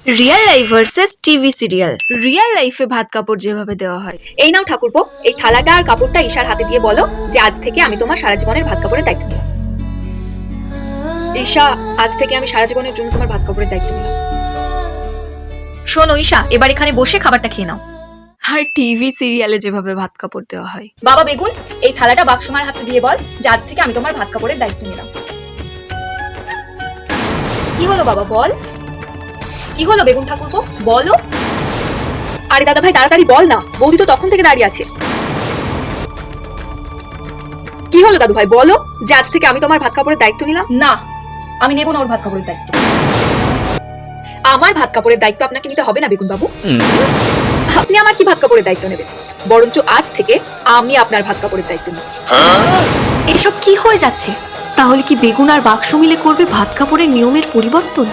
Real life versus TV serial. Real লাইফে ভাত কাপড় যেভাবে দেওয়া হয়। এই নাও ঠাকুরপো, এই থালাটা আর কাপড়টা ঈশার হাতে দিয়ে বলো যে আজ থেকে আমি তোমার সারা জীবনের ভাত কাপড়ের দায়িত্ব নিলাম। ঈশা, আজ থেকে আমি সারা জীবনের জন্য তোমার ভাত কাপড়ের দায়িত্ব নিলাম। শোনো ঈশা, এবার এখানে বসে খাবারটা খেয়ে নাও। আর টিভি সিরিয়ালে যেভাবে ভাত কাপড় দেওয়া হয়। বাবা বেগুন, এই থালাটা বাক্সমার হাতে দিয়ে বল যে আজ থেকে আমি তোমার ভাত কাপড়ের দায়িত্ব নিলাম। কি হলো বাবা, বল। কি হলো বেগুন ঠাকুরপো, বলো। আরে দাদা ভাই, তাড়াতাড়ি বল না, বৌদি তো তখন থেকে দাঁড়িয়ে আছে। কি হলো দাদু ভাই, বলো যে আজ থেকে আমি তোমার ভাত কাপড়ের দায়িত্ব নিলাম। না, আমি নেব না ওর ভাত কাপড়ের দায়িত্ব। আমার ভাত কাপড়ের দায়িত্ব আপনাকে নিতে হবে না বেগুন বাবু। আপনি আমার কি ভাত কাপড়ের দায়িত্ব নেবেন? বরঞ্চ আজ থেকে আমি আপনার ভাত কাপড়ের দায়িত্ব নিচ্ছি। এসব কি হয়ে যাচ্ছে? তাহলে কি বেগুন আর বাক্স মিলে করবে ভাত কাপড়ের নিয়মের পরিবর্তন?